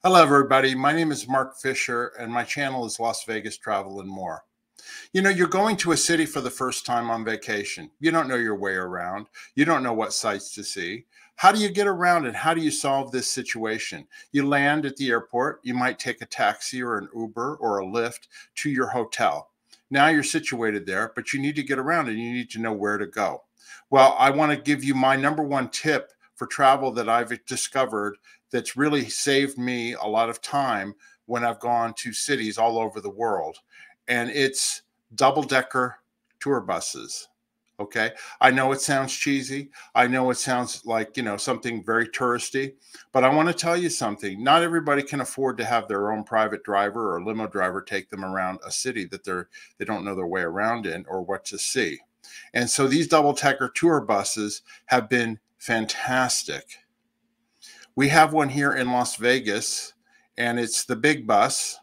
Hello, everybody. My name is Mark Fisher, and my channel is Las Vegas Travel and More. You know, you're going to a city for the first time on vacation. You don't know your way around. You don't know what sights to see. How do you get around and how do you solve this situation? You land at the airport. You might take a taxi or an Uber or a Lyft to your hotel. Now you're situated there, but you need to get around and you need to know where to go. Well, I want to give you my number one tip for travel that I've discovered that's really saved me a lot of time when I've gone to cities all over the world. And it's double-decker tour buses. Okay. I know it sounds cheesy. I know it sounds like, something very touristy, but I want to tell you something. Not everybody can afford to have their own private driver or limo driver take them around a city that they don't know their way around in or what to see. And so these double-decker tour buses have been fantastic. We have one here in Las Vegas, and it's the Big Bus.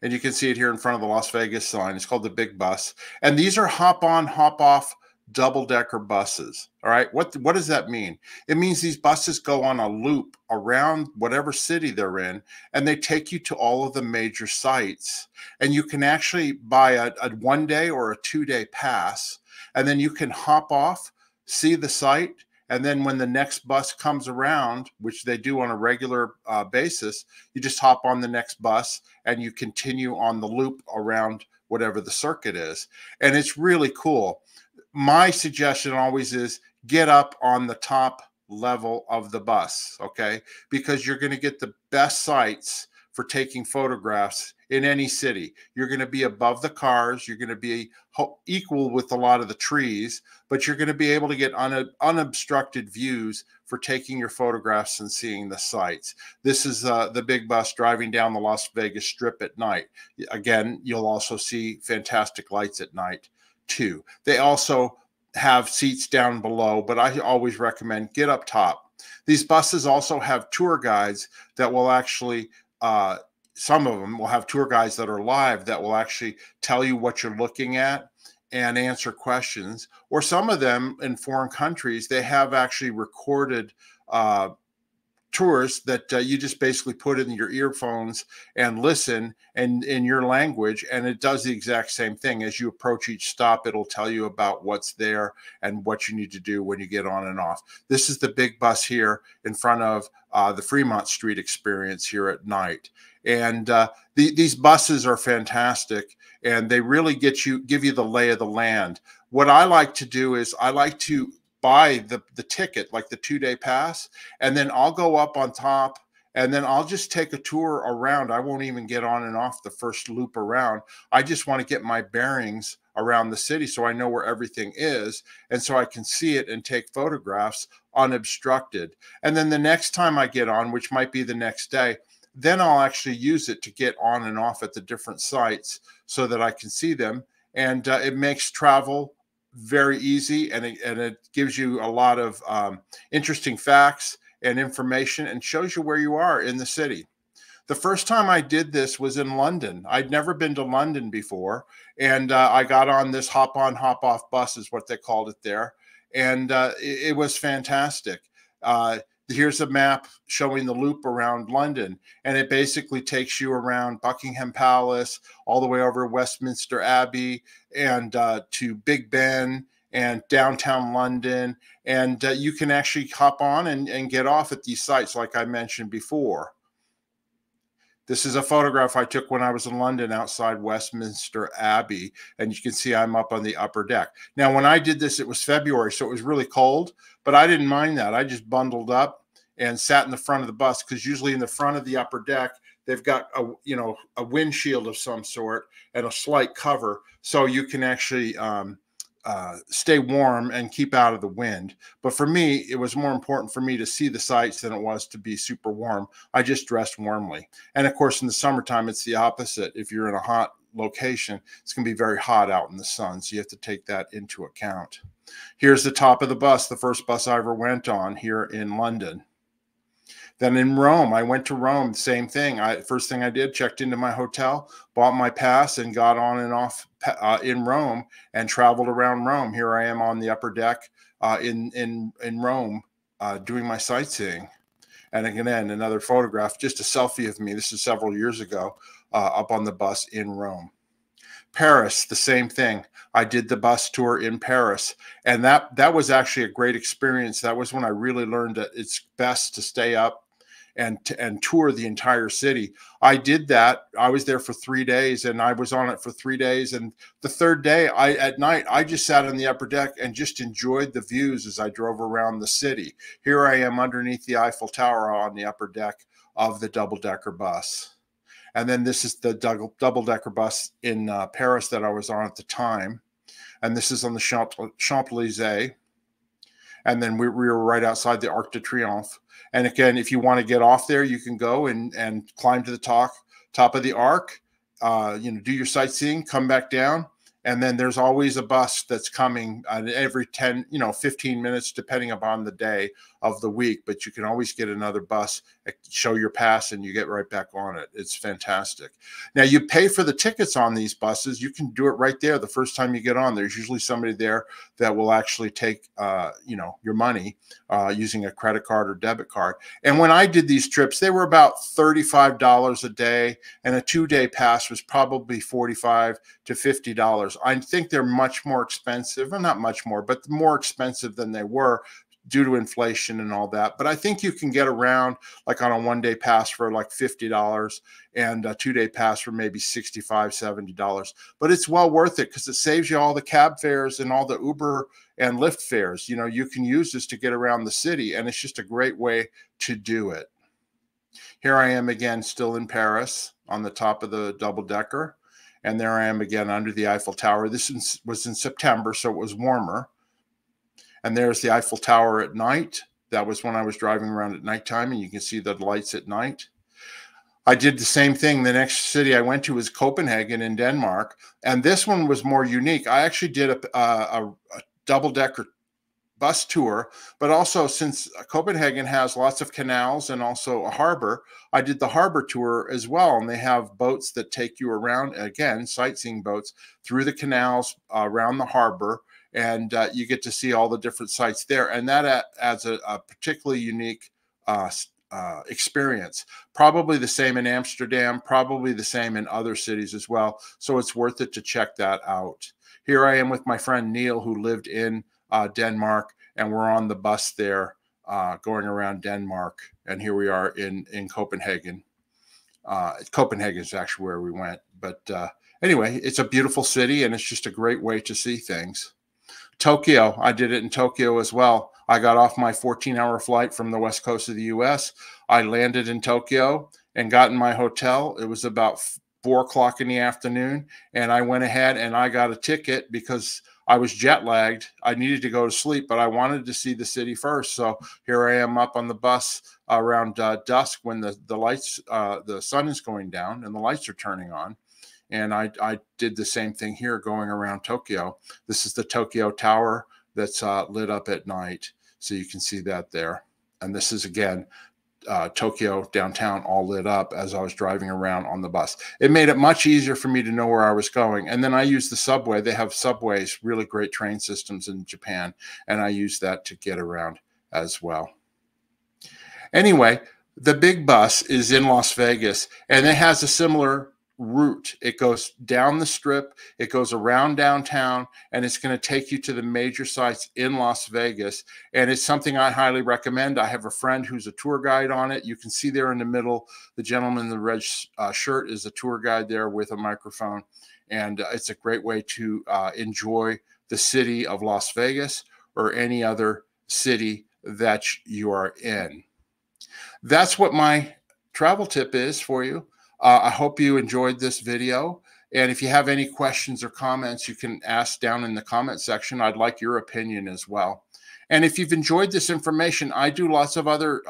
And you can see it here in front of the Las Vegas sign. It's called the Big Bus. And these are hop on, hop off double-decker buses. All right. What does that mean? It means these buses go on a loop around whatever city they're in, and they take you to all of the major sites. And you can actually buy a 1 day or a 2 day pass, and then you can hop off, see the site, and then when the next bus comes around, which they do on a regular basis, you just hop on the next bus and you continue on the loop around whatever the circuit is. And it's really cool. My suggestion always is get up on the top level of the bus, okay? Because you're going to get the best sights for taking photographs in any city. You're going to be above the cars. You're going to be equal with a lot of the trees, but you're going to be able to get unobstructed views for taking your photographs and seeing the sights. This is the Big Bus driving down the Las Vegas Strip at night. Again, you'll also see fantastic lights at night too. They also have seats down below, but I always recommend get up top. These buses also have tour guides that will actually some of them will have tour guides that are live that will actually tell you what you're looking at and answer questions. Or some of them in foreign countries, they have actually recorded tours that you just basically put in your earphones and listen and in your language, and it does the exact same thing. As you approach each stop, it'll tell you about what's there and what you need to do when you get on and off. This is the Big Bus here in front of the Fremont Street Experience here at night. And these buses are fantastic, and they really give you the lay of the land. What I like to do is I like to buy the ticket, like the 2 day pass, and then I'll go up on top and then I'll just take a tour around. I won't even get on and off the first loop around. I just want to get my bearings around the city so I know where everything is, and so I can see it and take photographs unobstructed. And then the next time I get on, which might be the next day, then I'll actually use it to get on and off at the different sites so that I can see them. And it makes travel very easy, and it gives you a lot of interesting facts and information and shows you where you are in the city. The first time I did this was in London. I'd never been to London before, and I got on this hop on, hop off bus is what they called it there, and it was fantastic. Here's a map showing the loop around London, and it basically takes you around Buckingham Palace, all the way over Westminster Abbey, and to Big Ben and downtown London. And you can actually hop on and get off at these sites, like I mentioned before. This is a photograph I took when I was in London outside Westminster Abbey, and you can see I'm up on the upper deck. Now, when I did this, it was February, so it was really cold, but I didn't mind that. I just bundled up and sat in the front of the bus, because usually in the front of the upper deck, they've got a windshield of some sort and a slight cover, so you can actually stay warm and keep out of the wind. But for me, it was more important for me to see the sights than it was to be super warm. I just dressed warmly. And of course, in the summertime, it's the opposite. If you're in a hot location, it's going to be very hot out in the sun. So you have to take that into account. Here's the top of the bus, the first bus I ever went on here in London. Then in Rome, I went to Rome, same thing. First thing I did, checked into my hotel, bought my pass, and got on and off in Rome and traveled around Rome. Here I am on the upper deck in Rome doing my sightseeing. And again, another photograph, just a selfie of me. This is several years ago, up on the bus in Rome. Paris, the same thing. I did the bus tour in Paris, and that was actually a great experience. That was when I really learned that it's best to stay up and tour the entire city. I did that. I was there for 3 days, and I was on it for 3 days. And the third day, at night, I just sat on the upper deck and just enjoyed the views as I drove around the city. Here I am underneath the Eiffel Tower on the upper deck of the double-decker bus. And then this is the double-decker bus in Paris that I was on at the time. And this is on the Champs-Élysées. And then we were right outside the Arc de Triomphe. And again, if you want to get off there, you can go and climb to the top of the Arc, do your sightseeing, come back down. And then there's always a bus that's coming every 10, 15 minutes, depending upon the day of the week. But you can always get another bus, show your pass, and you get right back on it. It's fantastic. Now, you pay for the tickets on these buses. You can do it right there the first time you get on. There's usually somebody there that will actually take, your money using a credit card or debit card. And when I did these trips, they were about $35 a day, and a 2-day pass was probably $45 to $50. I think they're much more expensive, well, not much more, but more expensive than they were due to inflation and all that. But I think you can get around like on a 1-day pass for like $50 and a 2-day pass for maybe $65, $70. But it's well worth it because it saves you all the cab fares and all the Uber and Lyft fares. You can use this to get around the city, and it's just a great way to do it. Here I am again, still in Paris on the top of the double-decker. And there I am again under the Eiffel Tower. This was in September, so it was warmer. And there's the Eiffel Tower at night. That was when I was driving around at nighttime, and you can see the lights at night. I did the same thing. The next city I went to was Copenhagen in Denmark, and this one was more unique. I actually did a double-decker bus tour, but also since Copenhagen has lots of canals and also a harbor, I did the harbor tour as well. And they have boats that take you around, again, sightseeing boats through the canals around the harbor. And you get to see all the different sites there. And that adds a particularly unique experience. Probably the same in Amsterdam, probably the same in other cities as well. So it's worth it to check that out. Here I am with my friend Neil, who lived in Denmark, and we're on the bus there going around Denmark. And here we are in Copenhagen. Copenhagen is actually where we went. But anyway, it's a beautiful city, and it's just a great way to see things. Tokyo, I did it in Tokyo as well. I got off my 14-hour flight from the west coast of the U.S. I landed in Tokyo and got in my hotel. It was about 4 o'clock in the afternoon, and I went ahead and I got a ticket because I was jet lagged. I needed to go to sleep, but I wanted to see the city first. So here I am up on the bus around dusk when the sun is going down and the lights are turning on. And I did the same thing here going around Tokyo. This is the Tokyo Tower that's lit up at night. So you can see that there. And this is, again, Tokyo downtown all lit up as I was driving around on the bus. It made it much easier for me to know where I was going. And then I used the subway. They have subways, really great train systems in Japan. And I used that to get around as well. Anyway, the big bus is in Las Vegas, and it has a similar route. It goes down the strip, it goes around downtown, and it's going to take you to the major sites in Las Vegas. And it's something I highly recommend. I have a friend who's a tour guide on it. You can see there in the middle, the gentleman in the red shirt is a tour guide there with a microphone. And it's a great way to enjoy the city of Las Vegas or any other city that you are in. That's what my travel tip is for you. I hope you enjoyed this video. And if you have any questions or comments, you can ask down in the comment section. I'd like your opinion as well. And if you've enjoyed this information, I do lots of other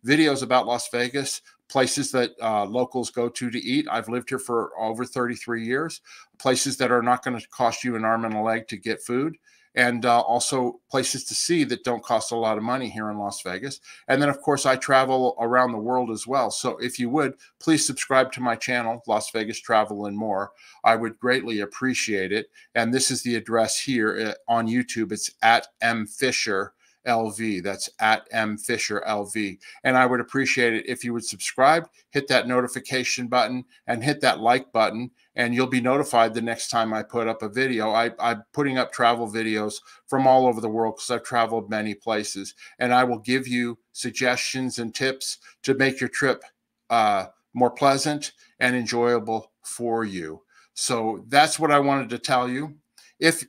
videos about Las Vegas, places that locals go to eat. I've lived here for over 33 years, places that are not going to cost you an arm and a leg to get food. And also places to see that don't cost a lot of money here in Las Vegas. And then, of course, I travel around the world as well. So if you would, please subscribe to my channel, Las Vegas Travel and More. I would greatly appreciate it. And this is the address here on YouTube. It's at M. Fisher. LV. That's at M Fisher LV. And I would appreciate it if you would subscribe, hit that notification button, and hit that like button, and you'll be notified the next time I put up a video. I'm putting up travel videos from all over the world because I've traveled many places, and I will give you suggestions and tips to make your trip more pleasant and enjoyable for you. So that's what I wanted to tell you. If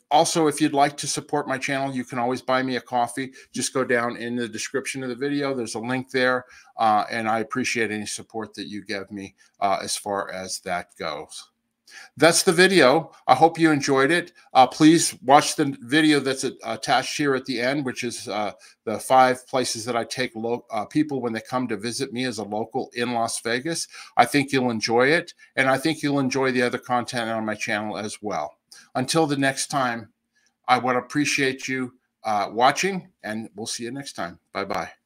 you'd like to support my channel, you can always buy me a coffee. Just go down in the description of the video. There's a link there. And I appreciate any support that you give me as far as that goes. That's the video. I hope you enjoyed it. Please watch the video that's attached here at the end, which is the 5 places that I take people when they come to visit me as a local in Las Vegas. I think you'll enjoy it, and I think you'll enjoy the other content on my channel as well. Until the next time, I would appreciate you watching, and we'll see you next time. Bye-bye.